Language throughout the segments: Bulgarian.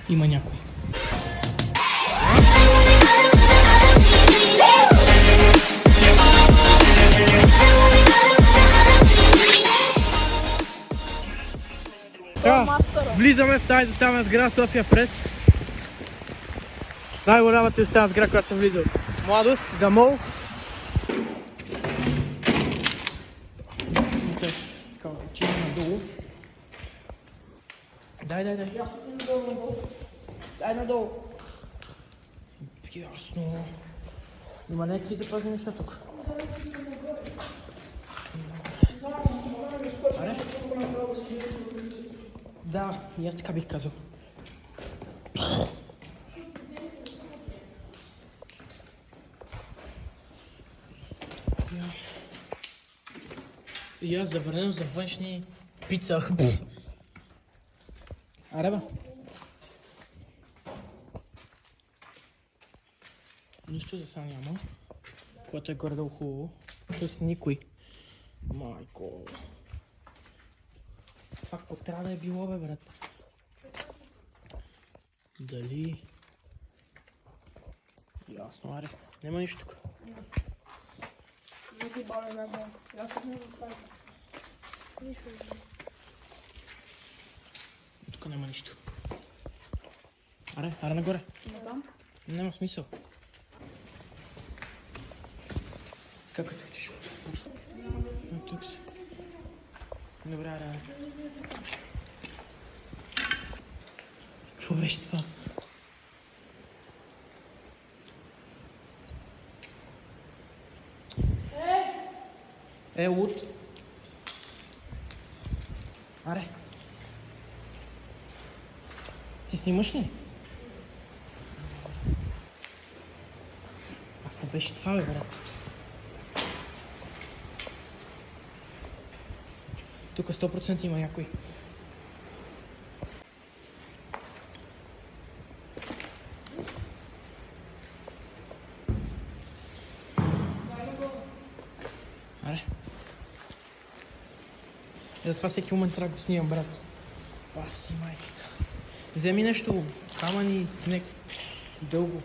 Има някой. Така, влизаме в тази доставена сграда София Прес. Най-голямата доставена сграда, която съм влизал. Младост, Гамол. Така, отиваме надолу. Дай. Дай надолу. Ясно. Има някакви запазни неща тук. Аре? Да, и аз така бих казал. И аз забраням за външни пица. Аре бе? Нищо за сега няма, което е горе-долу хубаво. Тоест никой. Майко. Това какво трябва да е било, бе, брат? Дали? Ясно, аре. Нема нищо тук. Никой баба не бе. Аз не го оставя. Нищо. Тук няма нищо. Аре нагоре. Натам? Няма смисъл. Как се скачиш? Тук си. Добре, аре. Какво беше това? Луд. Аре. Ти снимаш ли? А какво беше това, бе, брат? Тук 100% има някой. Аре. Затова всеки момент трябва да го снимам, брат. Паси майката. Вземи нещо, камъни, дълго.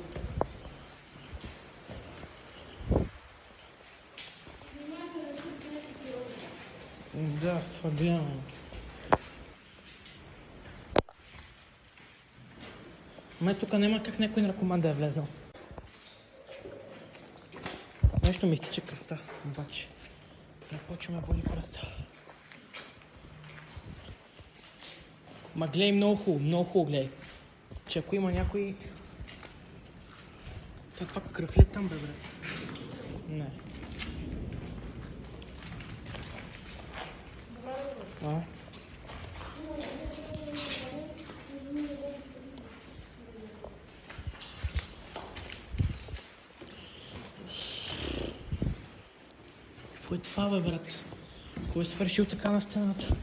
Да, това гледам. Май тук няма как някой наркоман да е влезнал. Нещо ми изтича кръвта, обаче. Не почваме боли пръста. Ма гледай много хубаво гледай. Че ако има някой... Това кръв ли е там, бе, брат? Не. Какво е това, бе, брат? Кой е свършил така на стената?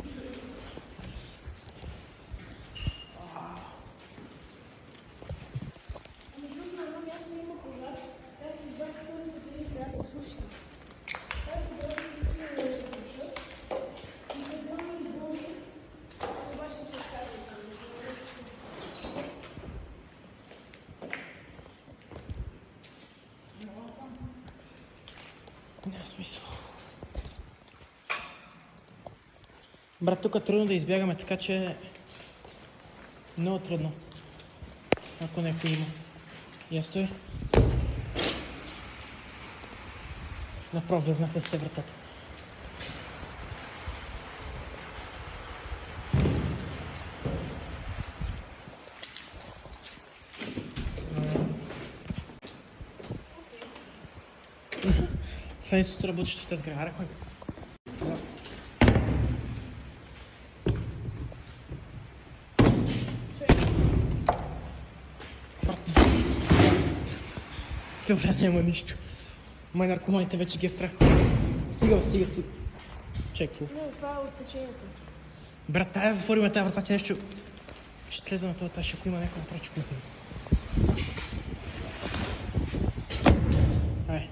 Няма смисъл. Брат, тук е трудно да избягаме, така че много трудно. Ако някой има. Я стой. Направо влезнах с вратата. Това институт работи в тази сграда. Аре, хой. Добре, няма нищо. Май наркоманите вече ги е страх. Стига. Чай, какво? Не, това е от течението. Брат, тая затвориме тази врата, че нещо... Ще слеза на този етаж, ако има някакво проче купим. Ай.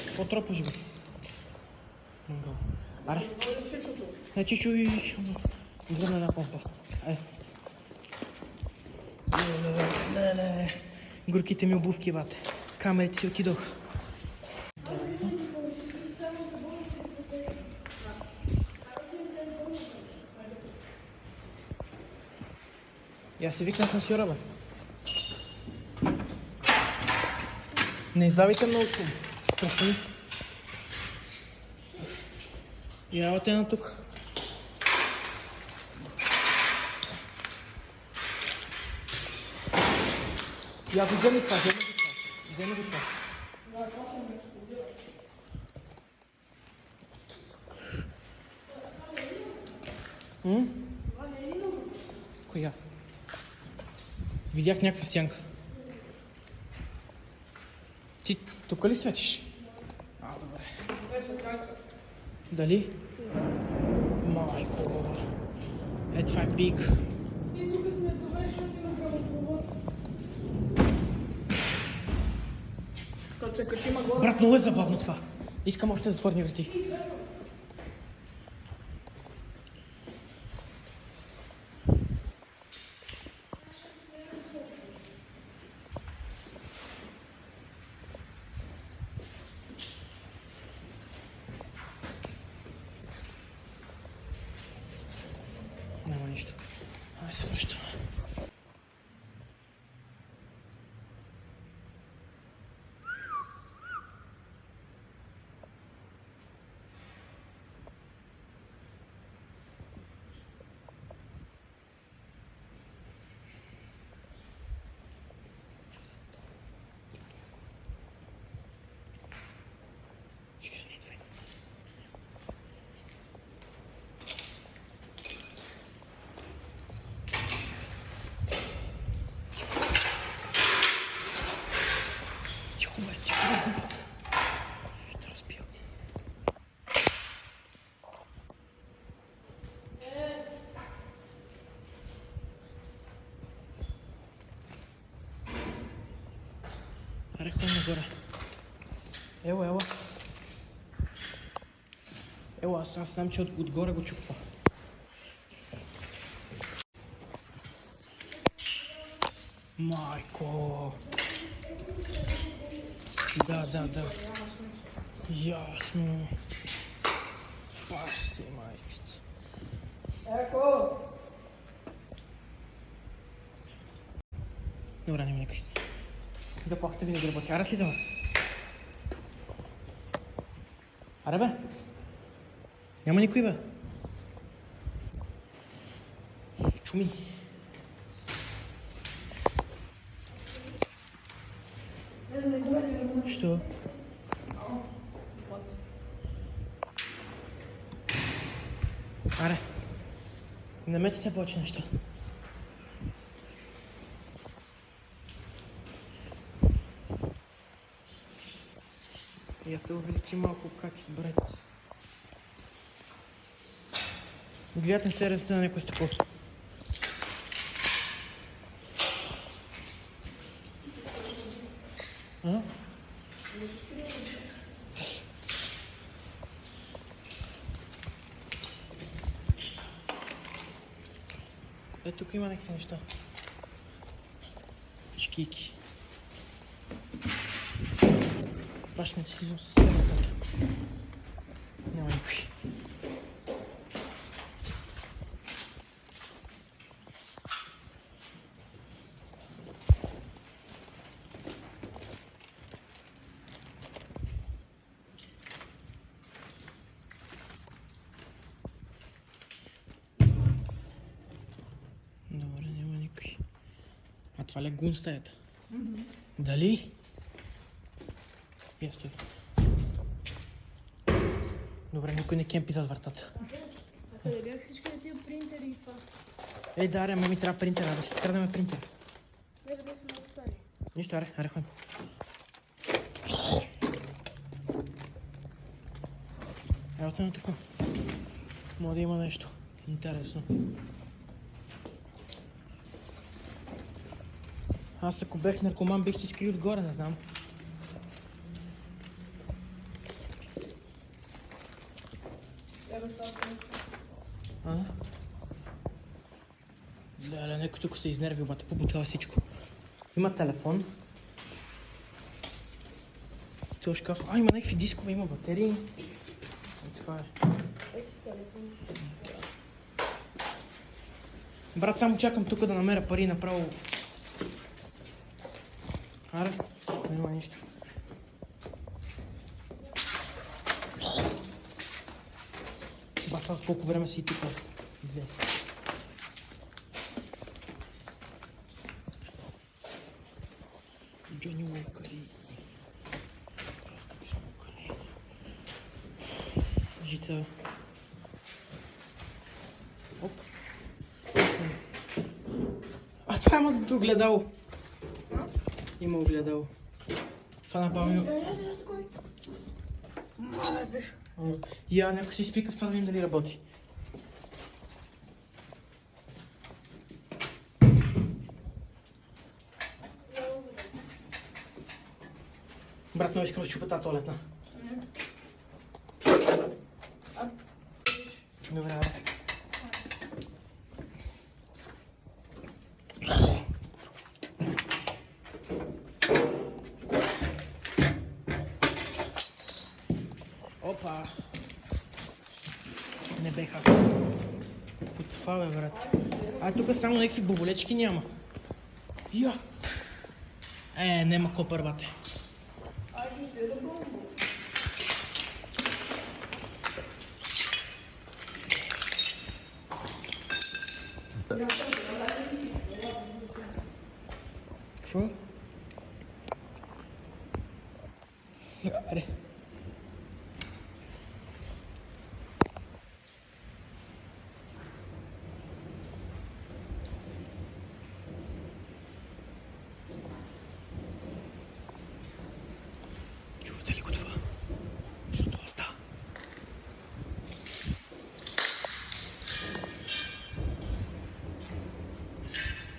Какво тропаш, бе? Аре. Ще чуто. Значи чуй, гръмна една помпа. Ай. Леле. Горките ми обувки, бате. Камерите си отидох. Я си викнах на сьора, бе. Не издавайте много шум. Страшно. И работа на тук. Я го вземи това, вземи го това. Коя? Видях някаква сянка. Ти тук ли светиш? Добре. Дали? Майко. Това е пик. И тук сме довършили на правопровод. Като се качим горе. Брат, много е забавно това. Искам още затворни врати. Няма нищо. Ай се връщаме. Ще разбия. Аре, ходим нагоре. Ела. Ела, аз знам, че отгоре го чупва. Майко! Да. Ясно. Паси, майчица. Еко! Добре, няма никой. Заплахата винаги работи. Аре, слизаме. Аре, бе. Няма никой, бе. Чуми. Що? Аре. Не метите повече неща. И аз те увеличи малко каки бред. Гледат не се разите на някой стъкло. Тук има някакви неща. Шкийки. Башме да слизам със седмата. Няма никой. Добре, няма никой. А това ли е гун стаята? Дали? Я стой. Добре, никой не кемпи зад вратата. А къде бях всички тия принтери и това? Ей, да, аре, ми трябва принтера, да ще крадем принтер. Не, къде са много стари. Нищо, аре, ходим. Ето на тук. Може да има нещо интересно. Аз ако бех наркоман, бих си скрил отгоре, не знам. Леле, някой тук се изнерви, обаче побутава всичко. Има телефон. Този шкаф. Има някакви дискове, има батерии. И това е. Ето си телефон. Брат, само чакам тук да намеря пари направо. Аре, няма нищо. Бата, колко време си тук? Излез. Джони Уокъри. Жица. Оп. А това има огледало. Има огледало. Това напълно. Я, някой си спика в това да видим дали работи. Брат, много искам да щупа тази туалетна. Добре, аре. Опа! Не бех аз. Тут това бе, брат. Тук само някакви боболечки няма. Я! Нема копър, бате. Какво? Аре. Чувате ли го това? Защото аз да.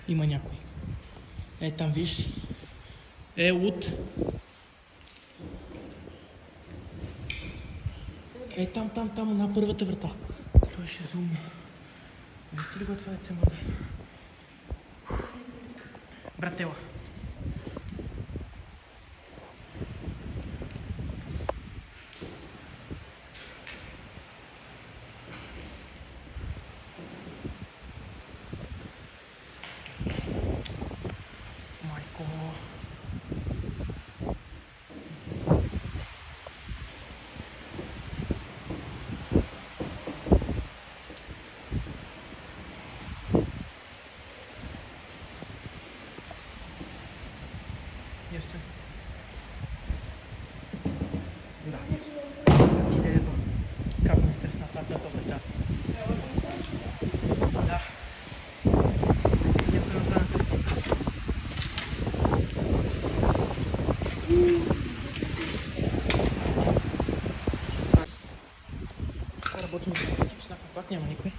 Има някой. Там виж. Лут. Там, на първата врата. Той ще зумна. Вижте ли го това деца, мъде? Братела. Майко. Ясно. Да. Отиде да капне стресната да. Да. Ясно направя търсната. Работим за пуснахме пак, няма никой.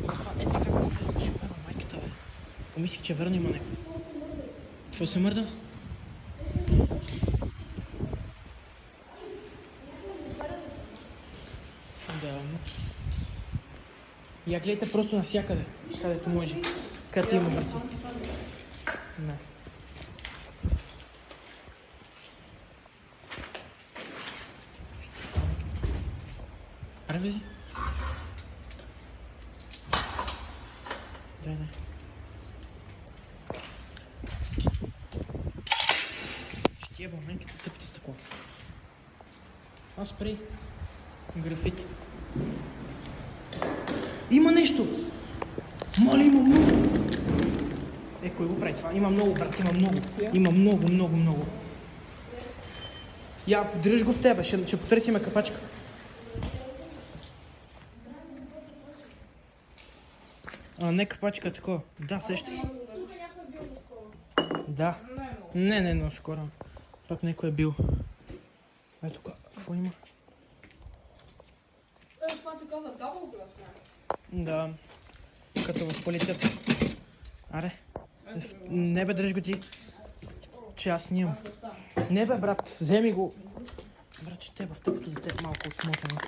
Така как стресна ще пема майката, бе. Помислих, че верно има някой. Какво се мърда? Да. Я гледайте просто навсякъде, където може. Където има върси. Не. Аре, влези. Дай. Ще еба майката тъпите стъкло. Спрей. Графит. Има нещо! Моля, има много! Кой го прави това? Има много, брат, има много. Има много. Я, дръж го в тебе, ще потърсиме капачка. Не капачка, такова. Да, също. Тук някой е бил наскоро. Да. Не, но скоро. Пак някой е бил. Тук, какво има? Това е такава дабъл глас, Да. Като в полицията. Аре. Не бе, дръж го ти. Че аз нямам. Не бе, брат, вземи го. Брат, че те в тъпото дете малко отсмотано.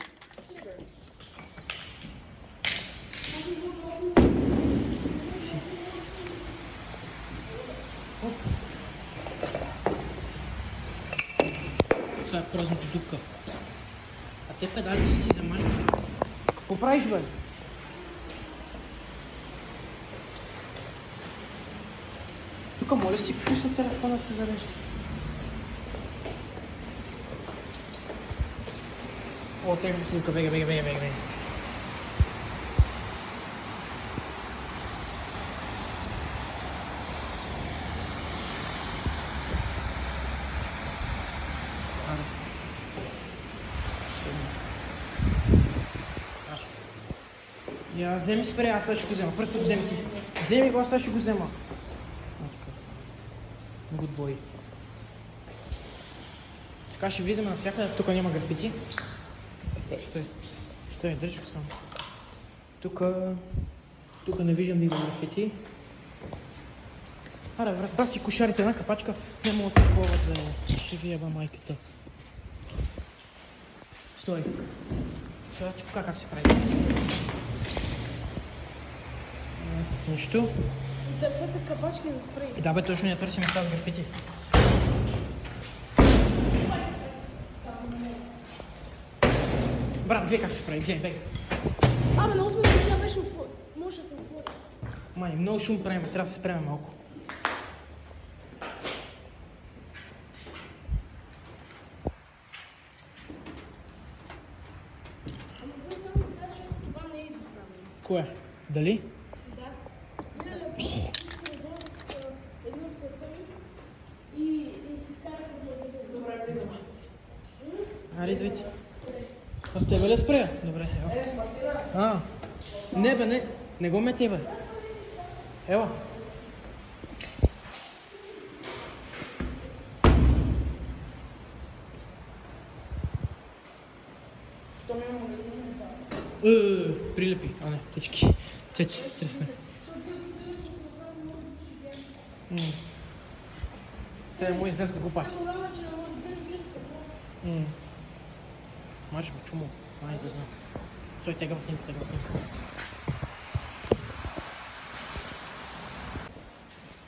празната дупка. А те педалите си замарите. Какво правиш, бе? Тук моля си пусна телефона се зарежда. О, тега снимка, бега. Я вземи спре, аз сега ще го взема. Просто го вземи ти. Вземи го, аз сега ще го взема. Good boy. Така ще влизаме навсякъде, тук няма графити. Стой, държи само. Тук не виждам да има графити. Аре, брат, си кошарите една капачка, не мога такова да ще ви еба майката. Стой. Сега ти покажа как се прави. Нищо. Търсете капачки за спрей. И да бе, точно не търсим тази графити. Брат, гледай как се прави, гледай. Абе, много сме тя беше отвори. Може да се отвори. Май, много шум правим, трябва да се спреме малко. Това не е изоставено. Кое? Дали? Да. Миналия път искам да с едно от късами и си скарах от добре, влизам. Аре, идвайте. А в тебе ли е спрея? Добре, ева. Не бе, не го мети бе. Ева. Що ми има магазин? Прилепи, а не, течки. Че се стресне. Те му излез да го паси. Марш бе, чумо. Май да знам. Стой, тега снимка.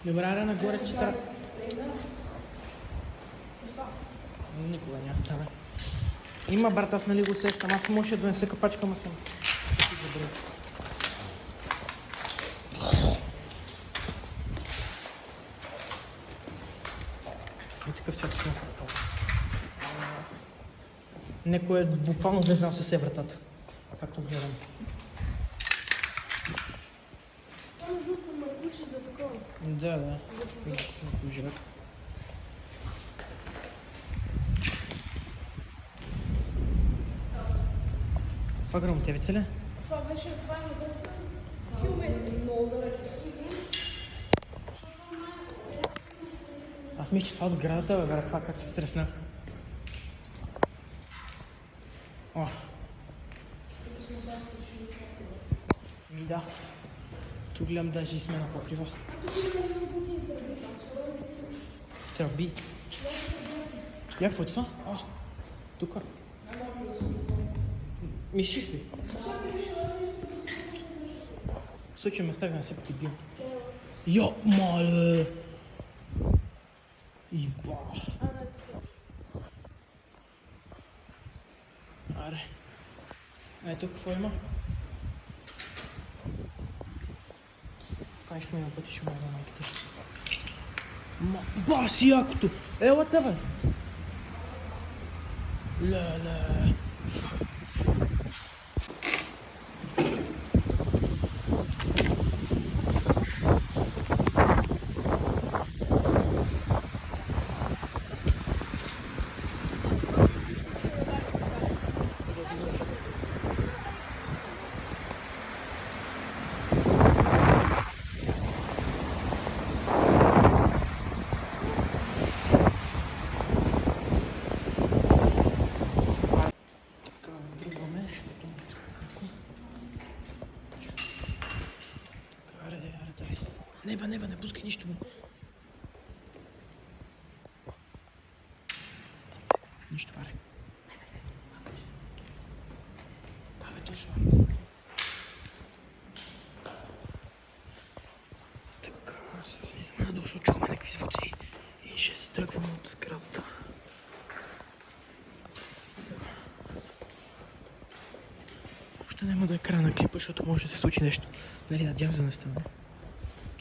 Добре, аре нагоре, че трябва. Никога няма стане. Има, брат, аз нали го сещам. Аз може да донеса капачка, ма съм. Добре. И такъв чак съм. Некой е буквално влезнал със вратата. Както гледам. Това между са мъркуши за такова. Да. Живет. Това грамотевица ли? Това беше отварено доста километри. Много далеч. Аз мисля, че това от сградата, бе, брат, това как се стресна. О. Да. Тук гледам даже и сме на покрива. Тръби. Я какво е това? О, тука. Мислиш ли? В случай ме стъгна се пъти бил. Йо, мале! Иба. Аре. Ето какво има? Кай ще ме на пъти, ще ме на майките. Баси якото! Ела те бе! Леле! Не пускай нищо. Нищо, аре. Да, бе, точно. Така, слизаме надолу, защото чуваме някакви звуци и ще се тръгваме от сградата. Само да е края на клипа, защото може да се случи нещо. Нали, надявам се да не стане.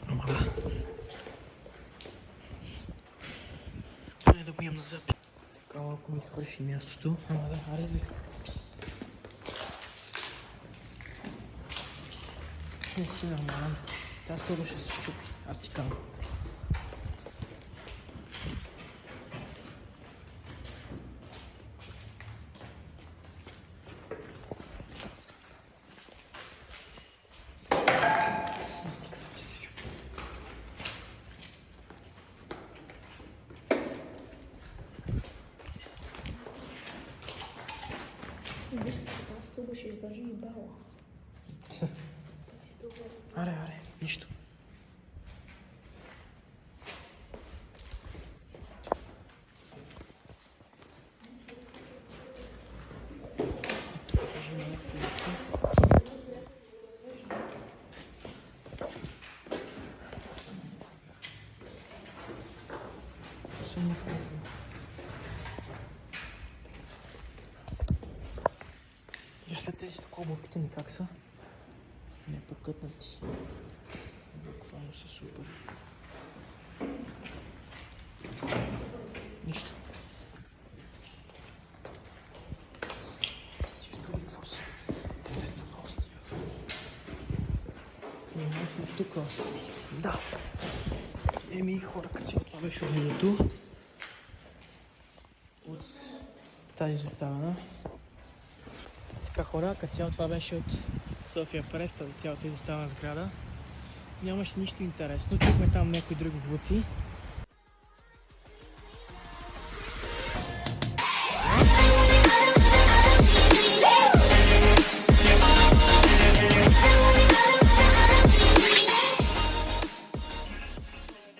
Ама да. Поне да го имам на запис. Така малко ми свърши мястото. Ама да, аре бе. Не си нормален. Тази стълба ще се щупи. Аз ти казвам. Аз ти казвам, че се щупи. Тази стълба ще издържи и бела. Тази стълба. Аре, нищо. Тук кажи ми и след тези обувките ми как са? Не покътнати. Буквално са супер. Нищо. Често ли какво са? Интересно новости. Ние сме тук. Да. Еми хора, като това беше от видеото. От тази заставана. Така хора, като цяло това беше от София Прес, тази цялата изоставена сграда. Нямаше нищо интересно, чухме там някои други звуци.